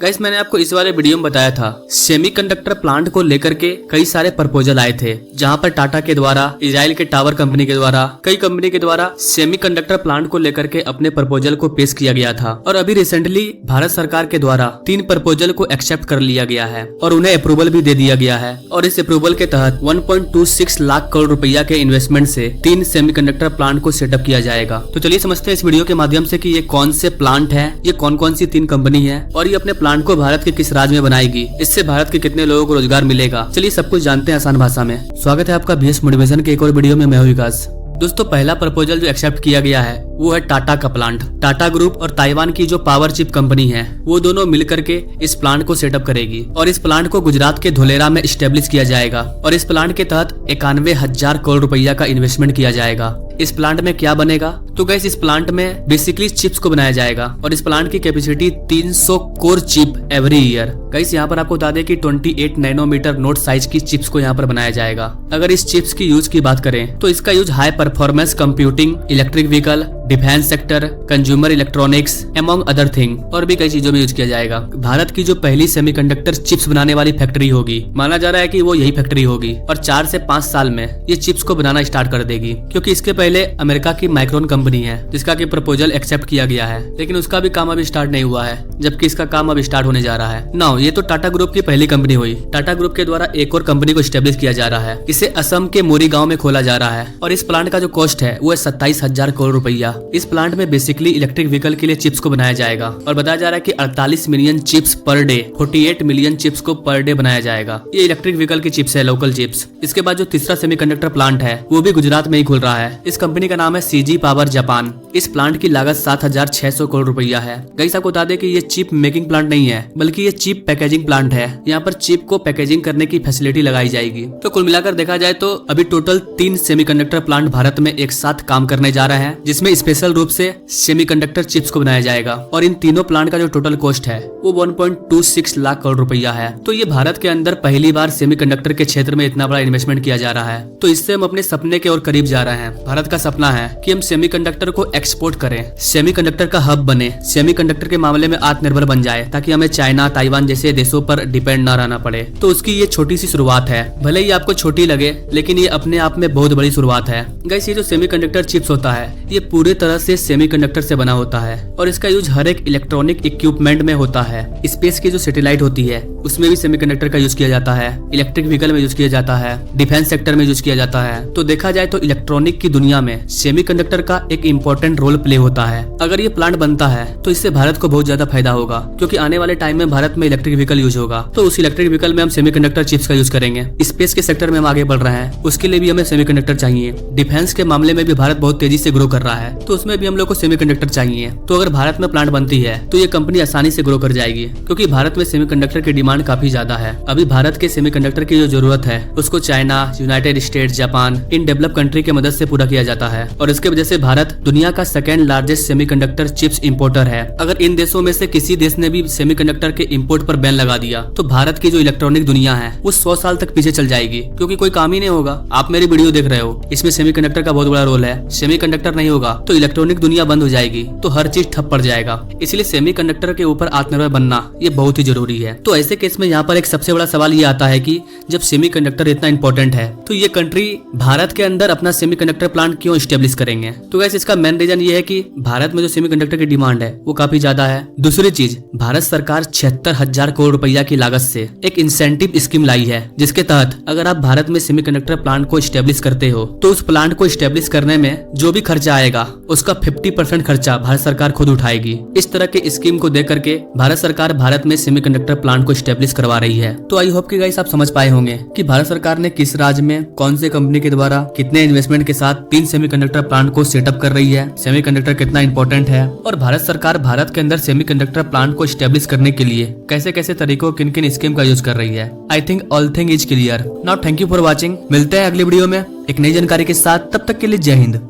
Guys मैंने आपको इस वाले वीडियो में बताया था सेमीकंडक्टर प्लांट को लेकर के कई सारे प्रपोजल आए थे, जहां पर टाटा के द्वारा, इजराइल के टावर कंपनी के द्वारा, कई कंपनी के द्वारा सेमीकंडक्टर प्लांट को लेकर के अपने प्रपोजल को पेश किया गया था। और अभी रिसेंटली भारत सरकार के द्वारा 3 प्रपोजल को एक्सेप्ट कर लिया गया है और उन्हें अप्रूवल भी दे दिया गया है। और इस अप्रूवल के तहत 1.26 लाख करोड़ रुपया के इन्वेस्टमेंट से 3 सेमीकंडक्टर प्लांट को सेटअप किया जाएगा। तो चलिए समझते हैं इस वीडियो के माध्यम से कि ये कौन से प्लांट है, ये कौन कौन सी 3 कंपनी है और ये अपने प्लांट को भारत के किस राज्य में बनाएगी, इससे भारत के कितने लोगों को रोजगार मिलेगा। चलिए सब कुछ जानते हैं आसान भाषा में। स्वागत है आपका बीएस मोटिवेशन के एक और वीडियो में। मैं हूं विकास। दोस्तों पहला प्रपोजल जो एक्सेप्ट किया गया है वो है टाटा का प्लांट। टाटा ग्रुप और ताइवान की जो पावर चिप कंपनी है वो दोनों मिलकर के इस प्लांट को सेटअप करेगी और इस प्लांट को गुजरात के धोलेरा में स्टेब्लिश किया जाएगा और इस प्लांट के तहत 91,000 करोड़ रुपया का इन्वेस्टमेंट किया जाएगा। इस प्लांट में क्या बनेगा, तो गैस इस प्लांट में बेसिकली चिप्स को बनाया जाएगा और इस प्लांट की capacity 300 core chip every year. Gas यहाँ पर आपको बता दें कि 28 नैनोमीटर नोट साइज की चिप्स को यहाँ पर बनाया जाएगा। अगर इस चिप्स की यूज की बात करें तो इसका use high performance computing, electric vehicle, defence sector, consumer electronics among other thing और भी कई चीजों में यूज किया जाएगा। भारत की जो पहली सेमीकंडक्टर चिप्स बनाने वाली फैक्ट्री होगी, माना जा रहा है कि वो यही फैक्ट्री होगी और 4 से 5 साल में ये चिप्स को बनाना स्टार्ट कर देगी, क्योंकि इसके पहले अमेरिका की माइक्रोन कंपनी है जिसका की प्रपोजल एक्सेप्ट किया गया है, लेकिन उसका भी काम अभी स्टार्ट नहीं हुआ है, जबकि इसका काम अब स्टार्ट होने जा रहा है। नाउ ये तो टाटा ग्रुप की पहली कंपनी हुई। टाटा ग्रुप के द्वारा एक और कंपनी को स्टेब्लिश किया जा रहा है। इसे असम के मोरीगांव में खोला जा रहा है और इस प्लांट का जो कॉस्ट है वो है 27,000 करोड़ रुपया। इस प्लांट में बेसिकली इलेक्ट्रिक व्हीकल के लिए चिप्स को बनाया जाएगा और बताया जा रहा है कि 48 million chips per day, 48 million chips को पर डे बनाया जाएगा। ये इलेक्ट्रिक व्हीकल की चिप्स है, लोकल चिप्स। इसके बाद जो तीसरा सेमीकंडक्टर प्लांट है वो भी गुजरात में ही खुल रहा है। इस कंपनी का नाम है सीजी पावर जापान। इस प्लांट की लागत 7,600 करोड़ रुपया है। गाइस आपको बता दें कि ये चिप मेकिंग प्लांट नहीं है, बल्कि ये चिप पैकेजिंग प्लांट है। यहाँ पर चिप को पैकेजिंग करने की फैसिलिटी लगाई जाएगी। तो कुल मिलाकर देखा जाए तो अभी टोटल 3 सेमीकंडक्टर प्लांट भारत में एक साथ काम करने जा रहे हैं, जिसमें स्पेशल रूप से सेमीकंडक्टर चिप्स को बनाया जाएगा और इन तीनों प्लांट का जो टोटल कॉस्ट है वो 1.26 लाख करोड़ रुपया है। तो ये भारत के अंदर पहली बार सेमीकंडक्टर के क्षेत्र में इतना बड़ा इन्वेस्टमेंट किया जा रहा है। तो इससे हम अपने सपने के और करीब जा रहे हैं। भारत का सपना है कि हम सेमीकंडक्टर को एक्सपोर्ट करें, सेमीकंडक्टर का हब बने, सेमीकंडक्टर के मामले में आत्मनिर्भर बन जाए, ताकि हमें चाइना, ताइवान जैसे देशों पर डिपेंड न रहना पड़े। तो उसकी ये छोटी सी शुरुआत है। भले ही आपको छोटी लगे, लेकिन ये अपने आप में बहुत बड़ी शुरुआत है। गाइस ये जो सेमीकंडक्टर चिप्स होता है ये पूरी तरह से सेमीकंडक्टर से बना होता है और इसका यूज हर एक इलेक्ट्रॉनिक इक्विपमेंट में होता है। स्पेस की जो सैटेलाइट होती है उसमें भी सेमीकंडक्टर का यूज किया जाता है, इलेक्ट्रिक व्हीकल में यूज किया जाता है, डिफेंस सेक्टर में यूज किया जाता है। तो देखा जाए तो इलेक्ट्रॉनिक की दुनिया में सेमीकंडक्टर का एक इम्पोर्टेंट रोल प्ले होता है। अगर ये प्लांट बनता है तो इससे भारत को बहुत ज्यादा फायदा होगा, क्योंकि आने वाले टाइम में भारत में इलेक्ट्रिक व्हीकल यूज होगा। तो उस इलेक्ट्रिक व्हीकल में हम सेमीकंडक्टर चिप्स का यूज करेंगे। स्पेस के सेक्टर में हम आगे बढ़ रहे हैं, उसके लिए भी हमें सेमीकंडक्टर चाहिए। डिफेंस के मामले में भी भारत बहुत तेजी से ग्रो कर रहा है, तो उसमें भी हम लोग को सेमीकंडक्टर चाहिए। तो अगर भारत में प्लांट बनती है तो ये कंपनी आसानी से ग्रो कर जाएगी, क्योंकि भारत में सेमीकंडक्टर की डिमांड काफी ज्यादा है। अभी भारत के सेमीकंडक्टर की जो जरूरत है उसको चाइना, यूनाइटेड स्टेट्स, जापान, इन डेवलप कंट्री की मदद से पूरा किया जाता है और इसके वजह से भारत दुनिया का second largest semiconductor chips importer है। अगर इन देशों में से किसी देश ने भी सेमीकंडक्टर के इंपोर्ट पर बैन लगा दिया तो भारत की जो इलेक्ट्रॉनिक दुनिया है वो 100 साल तक पीछे चल जाएगी, क्योंकि कोई काम ही नहीं होगा। आप मेरी वीडियो देख रहे हो, इसमें सेमीकंडक्टर का बहुत बड़ा रोल है। सेमीकंडक्टर नहीं होगा तो इलेक्ट्रॉनिक दुनिया बंद हो जाएगी, तो हर चीज ठप पड़ जाएगा। इसलिए सेमीकंडक्टर के ऊपर आत्मनिर्भर बनना ये बहुत ही जरूरी है। तो ऐसे केस में यहाँ पर एक सबसे बड़ा सवाल ये आता है कि जब सेमीकंडक्टर इतना इंपॉर्टेंट है तो ये कंट्री भारत के अंदर अपना सेमीकंडक्टर प्लांट क्यों स्टेब्लिश करेंगे। तो वैसे इसका मेन रीजन ये है कि भारत में जो सेमीकंडक्टर की डिमांड है वो काफी ज्यादा है। दूसरी चीज, भारत सरकार 76,000 करोड़ रुपया की लागत से एक इंसेंटिव स्कीम लाई है, जिसके तहत अगर आप भारत में सेमीकंडक्टर प्लांट को स्टेब्लिश करते हो तो उस प्लांट को स्टेब्लिश करने में जो भी खर्चा आएगा उसका 50% खर्चा भारत सरकार खुद उठाएगी। इस तरह के स्कीम को देख करके भारत सरकार भारत में सेमीकंडक्टर प्लांट को स्टेब्लिश करवा रही है। तो आई होप कि गाइस आप समझ पाए होंगे कि भारत सरकार ने किस राज्य में कौन से कंपनी के द्वारा कितने इन्वेस्टमेंट के साथ 3 सेमीकंडक्टर प्लांट को सेटअप कर रही है, सेमीकंडक्टर कितना इंपॉर्टेंट है और भारत सरकार भारत के अंदर सेमीकंडक्टर प्लांट को स्टेब्लिश करने के लिए कैसे कैसे तरीकों, किन किन स्कीम का यूज कर रही है। I think all thing is clear. Now thank you for watching. मिलते हैं अगली वीडियो में एक नई जानकारी के साथ। तब तक के लिए जय हिंद।